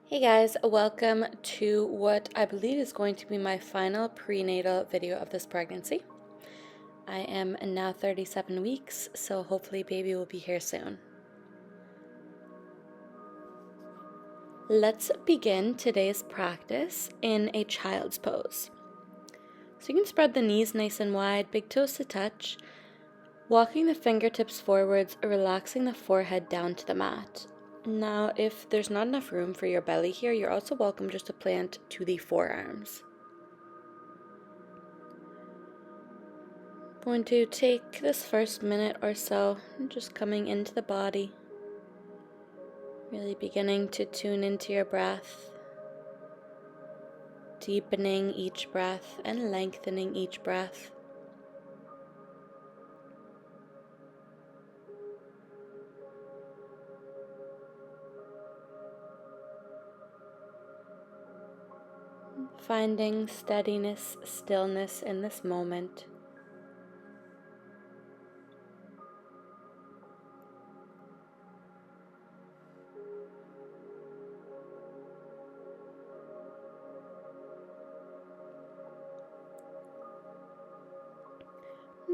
Hey guys, welcome to what I believe is going to be my final prenatal video of this pregnancy. I am now 37 weeks, so hopefully baby will be here soon. Let's begin today's practice in a child's pose. So you can spread the knees nice and wide, big toes to touch, walking the fingertips forwards, relaxing the forehead down to the mat. Now, if there's not enough room for your belly here, you're also welcome just to plant to the forearms. Going to take this first minute or so, just coming into the body, really beginning to tune into your breath, deepening each breath and lengthening each breath. Finding steadiness, stillness in this moment.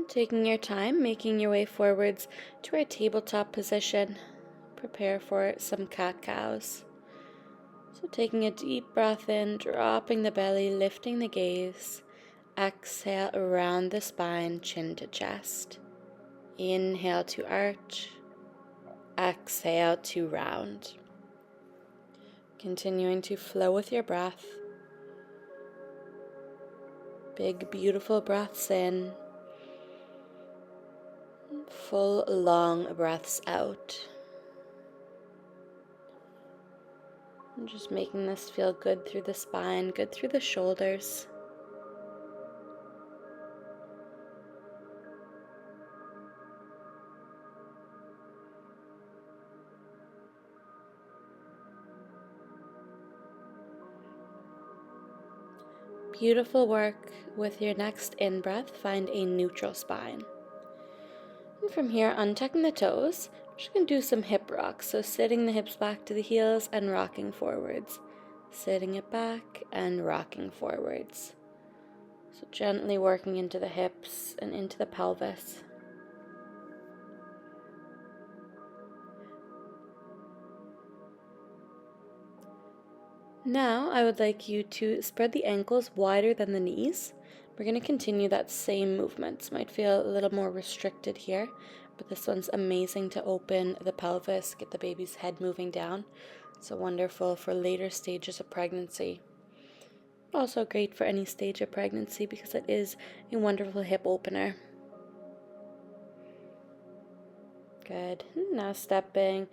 Taking your time, making your way forwards to our tabletop position. Prepare for some cat-cows. So taking a deep breath in, dropping the belly, lifting the gaze. Exhale around the spine, chin to chest. Inhale to arch. Exhale to round. Continuing to flow with your breath. Big, beautiful breaths in. Full, long breaths out. And just making this feel good through the spine, good through the shoulders. Beautiful work. With your next in-breath, find a neutral spine. And from here, untucking the toes, we're just going to do some hip rocks. So sitting the hips back to the heels and rocking forwards. Sitting it back and rocking forwards. So gently working into the hips and into the pelvis. Now I would like you to spread the ankles wider than the knees. We're going to continue that same movement. Might feel a little more restricted here, but this one's amazing to open the pelvis, get the baby's head moving down. So wonderful for later stages of pregnancy. Also great for any stage of pregnancy because it is a wonderful hip opener. Good. Now stepping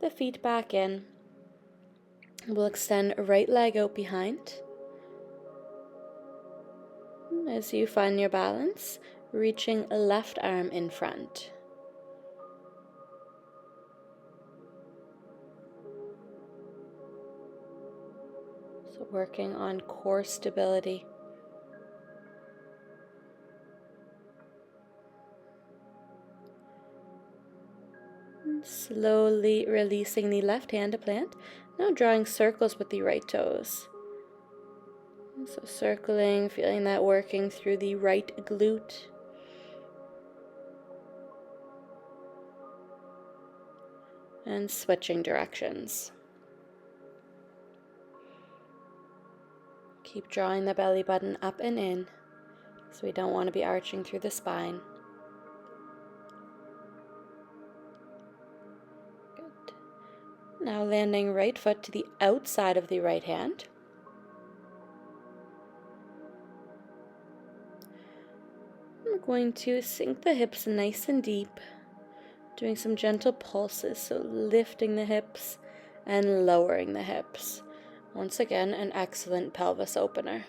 the feet back in. We'll extend right leg out behind. As you find your balance, reaching left arm in front. So working on core stability. Slowly releasing the left hand to plant. Now drawing circles with the right toes. So circling, feeling that working through the right glute. And switching directions. Keep drawing the belly button up and in, so we don't want to be arching through the spine. Good. Now landing right foot to the outside of the right hand. We're going to sink the hips nice and deep, doing some gentle pulses, so lifting the hips and lowering the hips. Once again, an excellent pelvis opener.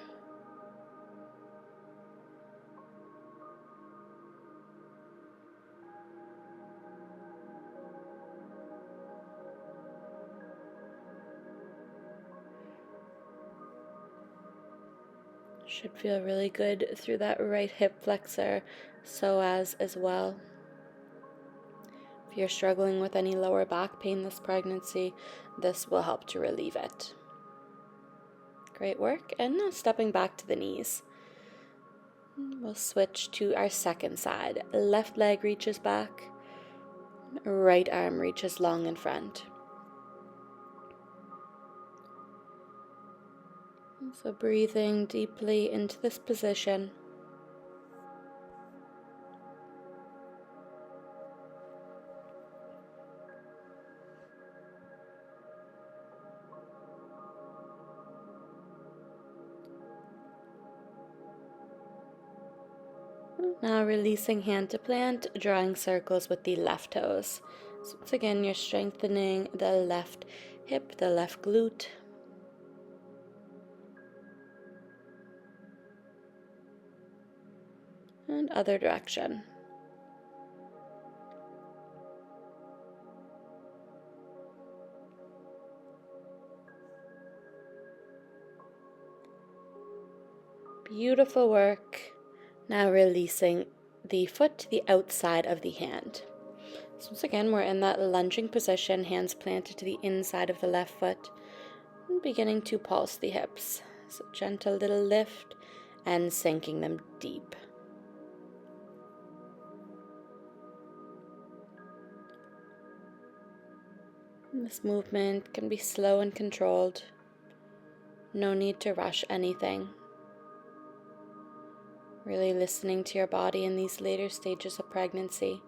Should feel really good through that right hip flexor, psoas as well. If you're struggling with any lower back pain this pregnancy, this will help to relieve it. Great work. And now stepping back to the knees. We'll switch to our second side. Left leg reaches back, right arm reaches long in front. So breathing deeply into this position. Now releasing hand to plant, drawing circles with the left toes. So once again, you're strengthening the left hip, the left glute. And other direction. Beautiful work. Now releasing the foot to the outside of the hand. So once again, we're in that lunging position, hands planted to the inside of the left foot, and beginning to pulse the hips. So gentle little lift and sinking them deep. And this movement can be slow and controlled. No need to rush anything. Really listening to your body in these later stages of pregnancy.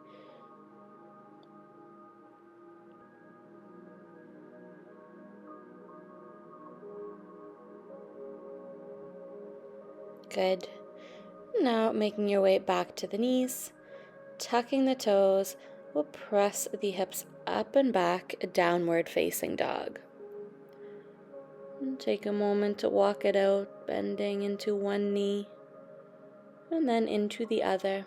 Good. Now making your way back to the knees, tucking the toes, we'll press the hips up and back, downward facing dog. And take a moment to walk it out, bending into one knee and then into the other.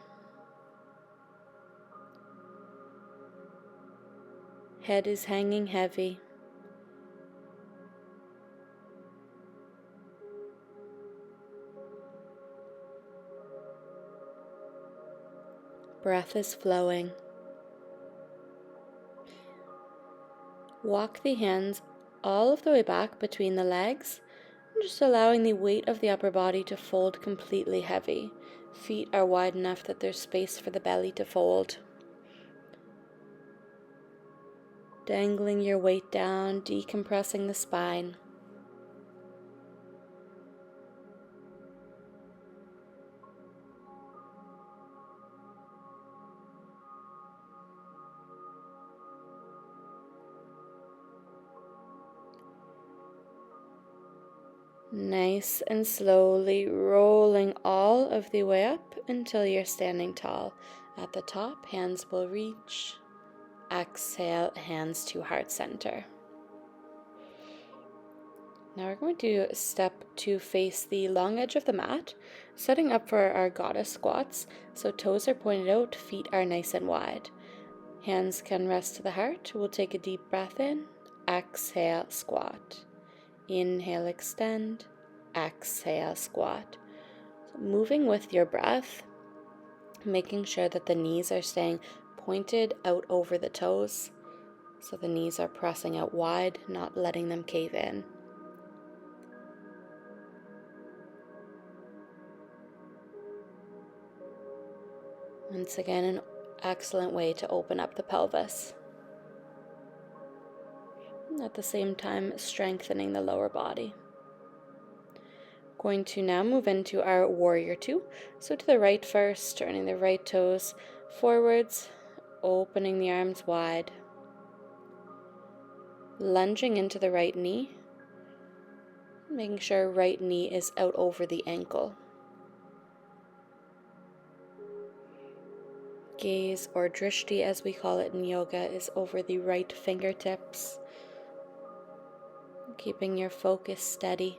Head is hanging heavy. Breath is flowing. Walk the hands all of the way back between the legs, just allowing the weight of the upper body to fold completely heavy. Feet are wide enough that there's space for the belly to fold. Dangling your weight down, decompressing the spine. Nice and slowly rolling all of the way up until you're standing tall. At the top, hands will reach. Exhale, hands to heart center. Now we're going to step to face the long edge of the mat, setting up for our goddess squats. So toes are pointed out, feet are nice and wide. Hands can rest to the heart. We'll take a deep breath in. Exhale, squat. Inhale, extend. Exhale, squat. So moving with your breath, making sure that the knees are staying pointed out over the toes. So the knees are pressing out wide, not letting them cave in. Once again, an excellent way to open up the pelvis. And at the same time, strengthening the lower body. Going to now move into our warrior two. So to the right first, turning the right toes forwards, opening the arms wide. Lunging into the right knee, making sure right knee is out over the ankle. Gaze, or drishti as we call it in yoga, is over the right fingertips. Keeping your focus steady,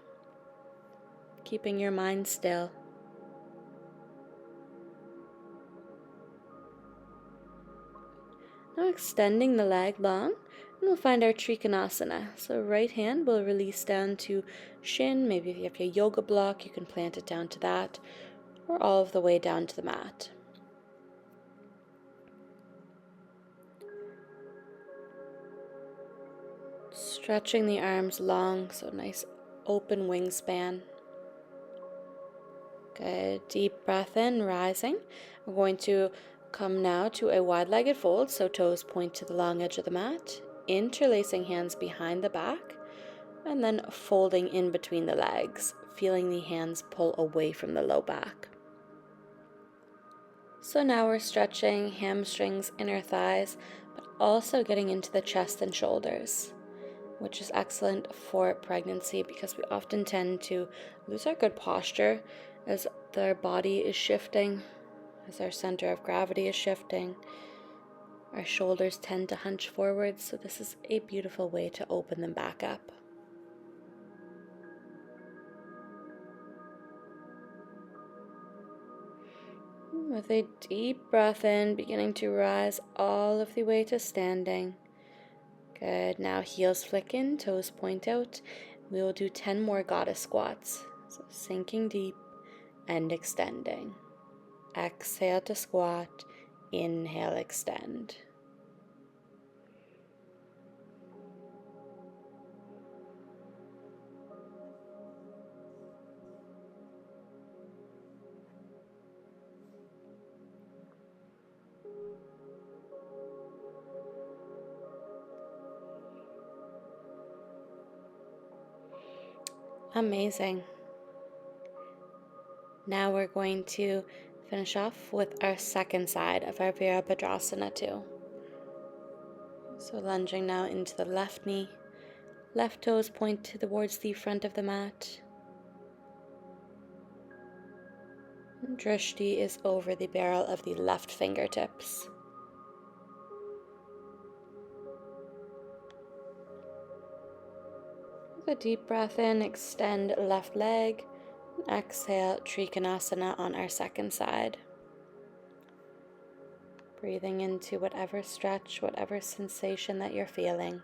keeping your mind still. Now extending the leg long, and we'll find our Trikonasana. So right hand will release down to shin. Maybe if you have your yoga block, you can plant it down to that, or all of the way down to the mat. Stretching the arms long, so nice open wingspan. Good. Deep breath in, rising. We're going to come now to a wide-legged fold, so toes point to the long edge of the mat, interlacing hands behind the back, and then folding in between the legs, feeling the hands pull away from the low back. So now we're stretching hamstrings, inner thighs, but also getting into the chest and shoulders, which is excellent for pregnancy because we often tend to lose our good posture as their body is shifting, as our center of gravity is shifting. Our shoulders tend to hunch forwards, so this is a beautiful way to open them back up. With a deep breath in, beginning to rise all of the way to standing. Good. Now heels flick in, toes point out. We will do 10 more goddess squats. So sinking deep and extending. Exhale to squat. Inhale, extend. Amazing. Now we're going to finish off with our second side of our Virabhadrasana too. So lunging now into the left knee, left toes point towards the front of the mat. Drishti is over the barrel of the left fingertips. With a deep breath in, extend left leg. Exhale, Trikonasana on our second side. Breathing into whatever stretch, whatever sensation that you're feeling.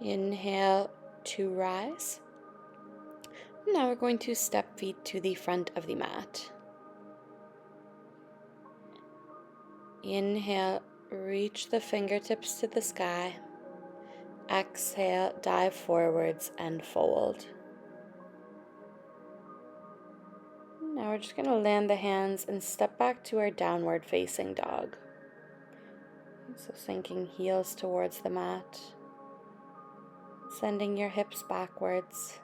Inhale to rise. Now we're going to step feet to the front of the mat. Inhale, reach the fingertips to the sky. Exhale, dive forwards and fold. Now we're just going to land the hands and step back to our downward facing dog. So sinking heels towards the mat. Sending your hips backwards.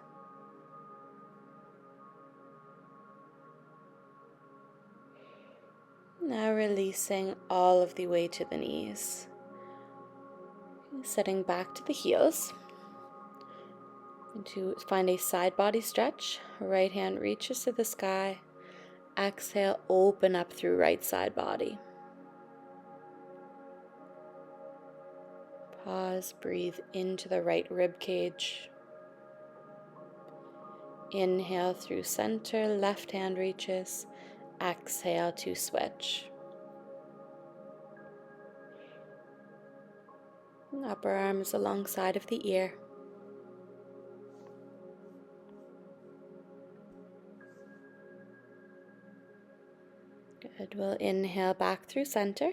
Now releasing all of the way to the knees. Sitting back to the heels. And to find a side body stretch. Right hand reaches to the sky. Exhale, open up through right side body. Pause, breathe into the right rib cage. Inhale through center, left hand reaches. Exhale to switch. Upper arms alongside of the ear. Good. We'll inhale back through center.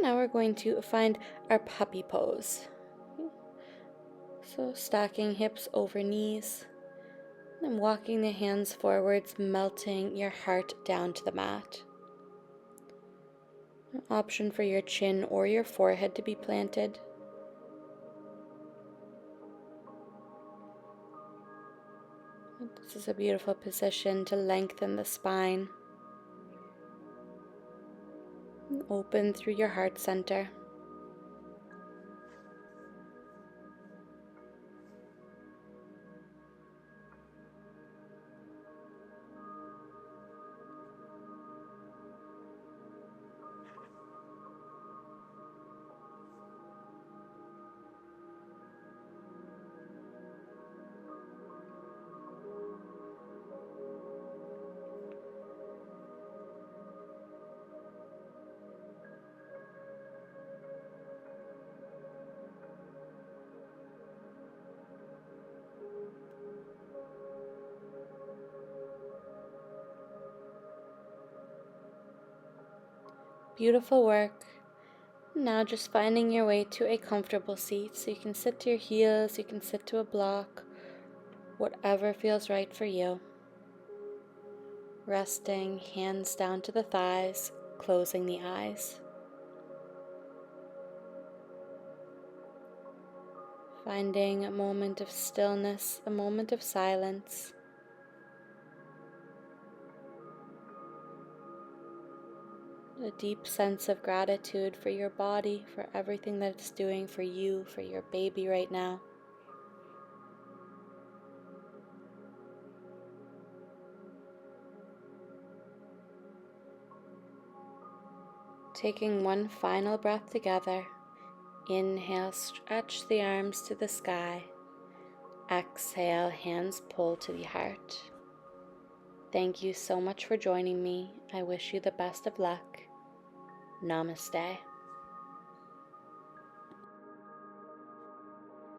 Now we're going to find our puppy pose. So stacking hips over knees. And walking the hands forwards, melting your heart down to the mat. An option for your chin or your forehead to be planted. This is a beautiful position to lengthen the spine. And open through your heart center. Beautiful work. Now just finding your way to a comfortable seat, so you can sit to your heels, you can sit to a block, whatever feels right for you. Resting, hands down to the thighs, closing the eyes. Finding a moment of stillness, a moment of silence. A deep sense of gratitude for your body, for everything that it's doing for you, for your baby right now. Taking one final breath together. Inhale, stretch the arms to the sky. Exhale, hands pull to the heart. Thank you so much for joining me. I wish you the best of luck. Namaste.